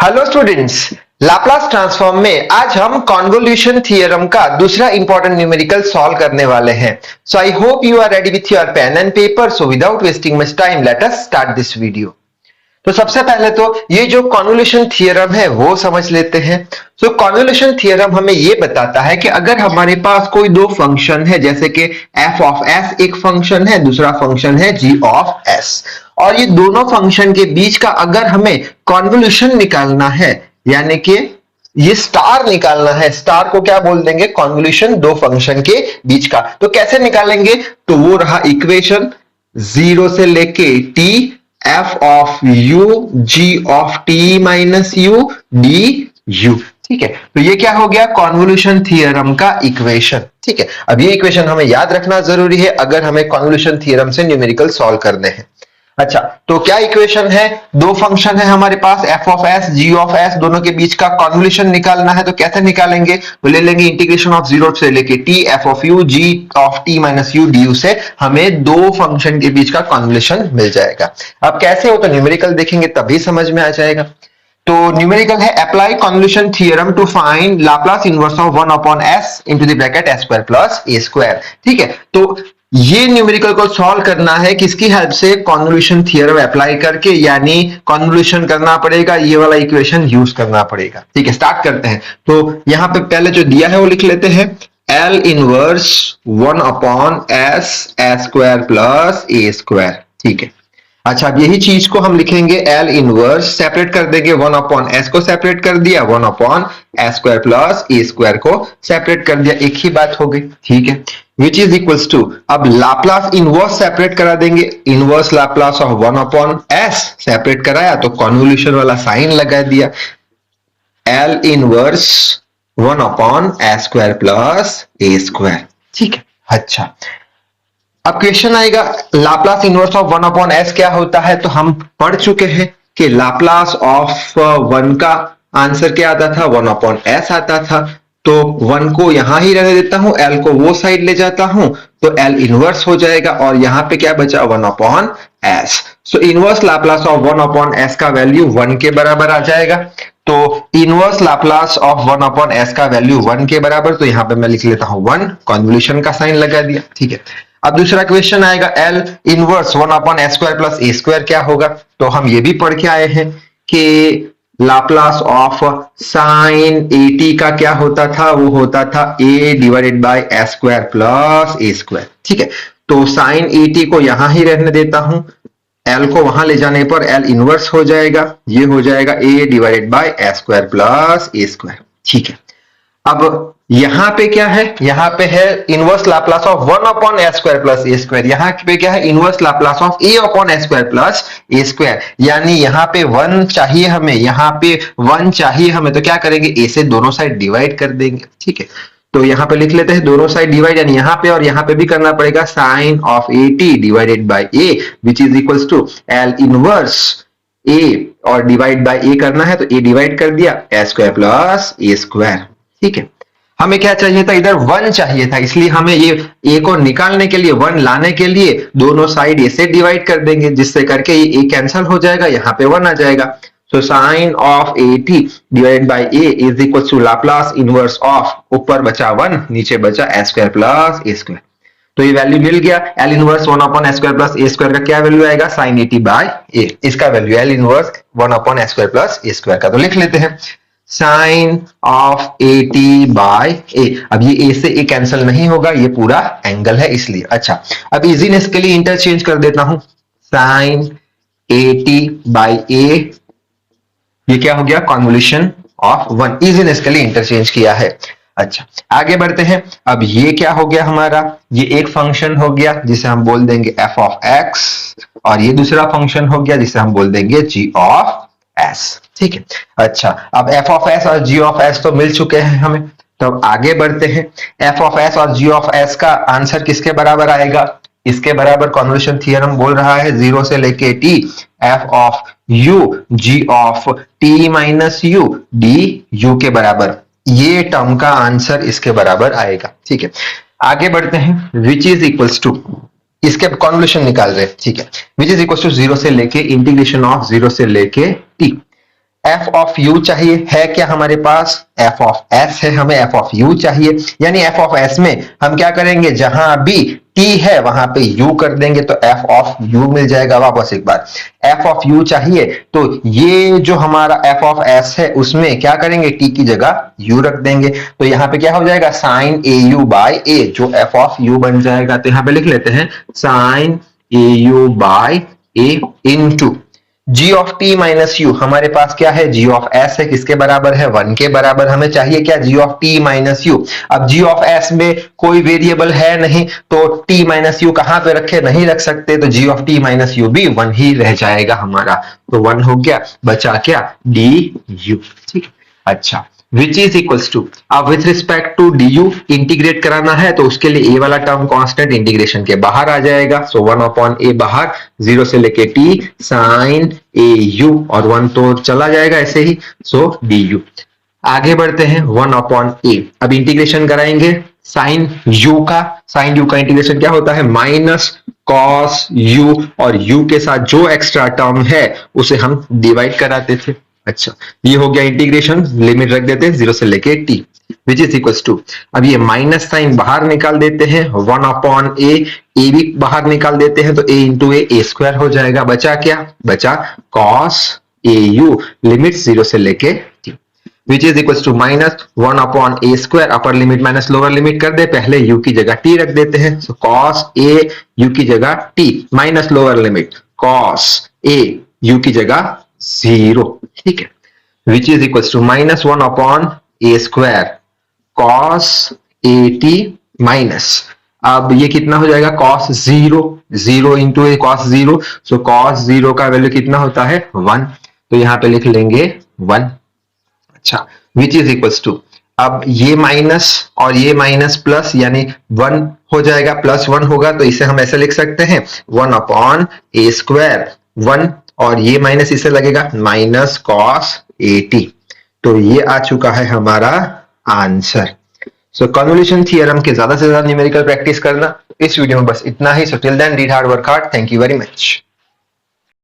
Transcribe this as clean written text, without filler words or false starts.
Hello students, Laplace transform में आज हम कॉन्वोल्यूशन थ्योरम का दूसरा इंपॉर्टेंट न्यूमेरिकल सॉल्व करने वाले हैं। So I hope you are ready with your pen and paper. So without wasting much time let us start this video. तो सबसे पहले तो ये जो कॉन्वोल्यूशन थ्योरम है वो समझ लेते हैं। सो कॉन्वोल्यूशन थ्योरम हमें ये बताता है कि अगर हमारे पास कोई दो फंक्शन है, जैसे कि एफ ऑफ एस एक फंक्शन है, दूसरा फंक्शन है जी ऑफ एस, और ये दोनों फंक्शन के बीच का अगर हमें कॉन्वोल्यूशन निकालना है, यानी कि ये स्टार निकालना है, स्टार को क्या बोल देंगे? कॉन्वोल्यूशन दो फंक्शन के बीच का। तो कैसे निकालेंगे? तो वो रहा इक्वेशन 0 से लेके t f of u g of t minus u du। ठीक है, तो ये क्या हो गया? कॉन्वोल्यूशन थ्योरम का इक्वेशन। ठीक है, अब ये इक्वेशन हमें याद रखना जरूरी है अगर हमें कॉन्वोल्यूशन थ्योरम से न्यूमेरिकल सॉल्व करने हैं। अच्छा, तो क्या इक्वेशन है? दो फंक्शन है हमारे पास f of s g of s, दोनों के बीच का कॉन्वोल्यूशन निकालना है। तो कैसे निकालेंगे? तो ले लेंगे इंटीग्रेशन ऑफ 0 से लेके t f of u g of t minus u du से हमें दो फंक्शन के बीच का कॉन्वोल्यूशन मिल जाएगा। अब कैसे हो? तो न्यूमेरिकल देखेंगे तभी समझ में आ जाएगा। तो न्यूमेरिकल है apply convolution theorem to find Laplace inverse of 1 upon s into the bracket s square plus a square. ठीक है, तो ये न्यूमेरिकल को सॉल्व करना है किसकी हेल्प से? कॉन्वोल्यूशन थ्योरम अप्लाई करके, यानी कॉन्वोल्यूशन करना पड़ेगा, ये वाला इक्वेशन यूज करना पड़ेगा। ठीक है, स्टार्ट करते हैं। तो यहां पे पहले जो दिया है वो लिख लेते हैं, L inverse 1 upon s square plus a square. ठीक है, अच्छा, अब यही चीज को हम लिखेंगे L इनवर्स, सेपरेट कर देंगे 1 अपॉन s को सेपरेट कर दिया, 1 upon s square plus a square को सेपरेट कर दिया, एक ही बात हो गई। ठीक है, विच इज इक्वल्स टू, अब लाप्लास इनवर्स सेपरेट करा देंगे, inverse Laplace of 1 upon s separate कराया तो कॉन्वोल्यूशन वाला साइन लगा दिया, L inverse 1 upon s square plus a square. ठीक है, अच्छा, अब क्वेश्चन आएगा Laplace inverse of 1 upon s क्या होता है? तो हम पढ़ चुके हैं कि लाप्लास ऑफ 1 का आंसर क्या आता था? 1 अपॉन s आता था। तो 1 को यहां ही रहने देता हूं, l को वो साइड ले जाता हूं, तो l इनवर्स हो जाएगा और यहां पे क्या बचा? 1 upon s। So inverse Laplace of 1 upon s का वैल्यू 1 के बराबर आ जाएगा। तो inverse Laplace of 1 upon s का वैल्यू 1 के बराबर, तो यहां पे मैं लिख लेता हूं 1, कॉन्वोल्यूशन का साइन लगा दिया। ठीक है, अब दूसरा क्वेश्चन आएगा L inverse 1 upon s square plus a square क्या होगा? तो हम ये भी पढ़ के आए हैं कि लाप्लास ऑफ साइन at का क्या होता था? वो होता था a divided by s square plus a square. ठीक है, तो साइन at को यहां ही रहने देता हूं, L को वहां ले जाने पर L इनवर्स हो जाएगा, ये हो जाएगा a divided by s square plus a square. ठीक है, अब यहां पे क्या है? यहां पे है inverse Laplace of 1 upon s square plus a square. यहां पे क्या है? Inverse Laplace of a upon s square plus a square, यानी यहां पे 1 चाहिए हमें, यहां पे 1 चाहिए हमें, तो क्या करेंगे? a से दोनों साइड डिवाइड कर देंगे। ठीक है, तो यहां पे लिख लेते हैं दोनों साइड डिवाइड, यानी यहां पे और यहां पे भी करना पड़ेगा sine of at divided by a which is equals to L inverse a, और डिवाइड बाय a करना है तो a डिवाइड कर दिया, s square plus a square. ठीक है, हमें क्या चाहिए था? इधर 1 चाहिए था, इसलिए हमें ये a को निकालने के लिए, 1 लाने के लिए दोनों साइड a से डिवाइड कर देंगे, जिससे करके ये a कैंसिल हो जाएगा, यहाँ पे 1 आ जाएगा। So sine of at divided by a is equal to Laplace inverse of, ऊपर बचा 1, नीचे बचा s square plus a square. तो ये वैल्यू मिल गया। L inverse 1 upon s square plus a square का क्या वैल्यू आएगा? साइन at बाय a, इसका value L inverse 1 upon s square plus a square का। तो लिख लेते हैं sine of at by a। अब ये a से a कैंसिल नहीं होगा, ये पूरा एंगल है इसलिए। अच्छा, अब इजीनेस के लिए इंटरचेंज कर देता हूं, साइन at बाय a, ये क्या हो गया? Convolution of 1। इजीनेस के लिए इंटरचेंज किया है। अच्छा, आगे बढ़ते हैं। अब ये क्या हो गया हमारा? ये एक फंक्शन हो गया जिसे हम बोल देंगे f ऑफ x, और ये दूसरा फंक्शन हो गया जिसे हम बोल देंगे g ऑफ s। ठीक है, अच्छा, अब f ऑफ s और g ऑफ s तो मिल चुके हैं हमें, तो अब आगे बढ़ते हैं। f ऑफ s और g ऑफ s का आंसर किसके बराबर आएगा? इसके बराबर कॉन्वोल्यूशन थ्योरम बोल रहा है 0 से लेके t f of u g of t minus u du के बराबर, ये टर्म का आंसर इसके बराबर आएगा। ठीक है, आगे बढ़ते हैं। विच इज इक्वल्स टू, इसके कॉन्वोल्यूशन निकाल रहे हैं। ठीक है, विच इज इक्वल्स टू 0 से लेके इंटीग्रेशन ऑफ 0 से लेके t। एफ ऑफ यू चाहिए, है क्या हमारे पास एफ ऑफ एस है, हमें एफ ऑफ यू चाहिए, यानी एफ ऑफ एस में हम क्या करेंगे, जहां भी टी है वहां पे यू कर देंगे तो एफ ऑफ यू मिल जाएगा। वापस एक बार, एफ ऑफ यू चाहिए तो ये जो हमारा एफ ऑफ एस है उसमें क्या करेंगे, टी की जगह यू रख देंगे, तो यहाँ पे क्या हो जाएगा, साइन ए यू बाय ए, जो एफ ऑफ यू बन जाएगा। तो यहाँ पे लिख लेते हैं sine a u by a into g of t minus u, हमारे पास क्या है, जी ऑफ एस है, किसके बराबर है, 1 के बराबर। हमें चाहिए क्या, जी ऑफ टी माइनस यू। अब जी ऑफ एस में कोई वेरिएबल है नहीं तो टी माइनस यू कहां पे रखे, नहीं रख सकते, तो जी ऑफ टी माइनस यू भी 1 ही रह जाएगा हमारा। तो 1 हो गया, बचा क्या, डी यू। ठीक, अच्छा, विच इज इक्वल्स टू, अब with respect to d u integrate कराना है तो उसके लिए ए वाला टर्म कांस्टेंट इंटीग्रेशन के बाहर आ जाएगा, सो 1 अपॉन ए बाहर, 0 से लेके टी साइन ए यू, और 1 तो चला जाएगा ऐसे ही, सो डी यू। आगे बढ़ते हैं, 1 अपॉन ए, अब इंटीग्रेशन कराएंगे साइन यू का, साइन यू का इंटीग्रेशन क्या होता है, माइनस कॉस यू, और यू के साथ जो एक्स्ट्रा टर्म है उसे हम डिवाइड कराते थे। अच्छा, ये हो गया इंटीग्रेशन, लिमिट रख देते हैं 0 से लेके t, which is equal to, अब ये माइनस साइन बाहर निकाल देते हैं, 1 अपॉन ए भी बाहर निकाल देते हैं, तो ए इंटू ए स्क्वायर हो जाएगा, बचा क्या, बचा कॉस ए यू, लिमिट 0 से लेके t, which is equal to minus 1 upon a square, upper limit minus lower limit कर दे, पहले यू की जगह टी रख देते हैं, सो कॉस ए यू की जगह t minus lower limit cos a u की जगह 0, ठीक है, which is equal to minus 1 upon a square cos a t minus, अब ये कितना हो जाएगा, cos 0, 0 into a cos 0, so cos 0 का वैल्यू कितना होता है 1, तो यहां पे लिख लेंगे 1। अच्छा, विच इज इक्वल टू, अब ये माइनस और ये माइनस प्लस, यानी 1 हो जाएगा, प्लस 1 होगा, तो इसे हम ऐसे लिख सकते हैं 1 अपॉन ए स्क्वायर 1, और ये माइनस इसे लगेगा माइनस कॉस ए टी, तो ये आ चुका है हमारा आंसर। सो कन्वोल्यूशन थ्योरम के ज्यादा से ज्यादा न्यूमेरिकल प्रैक्टिस करना। इस वीडियो में बस इतना ही। So till then read hard, work hard. Thank you very much.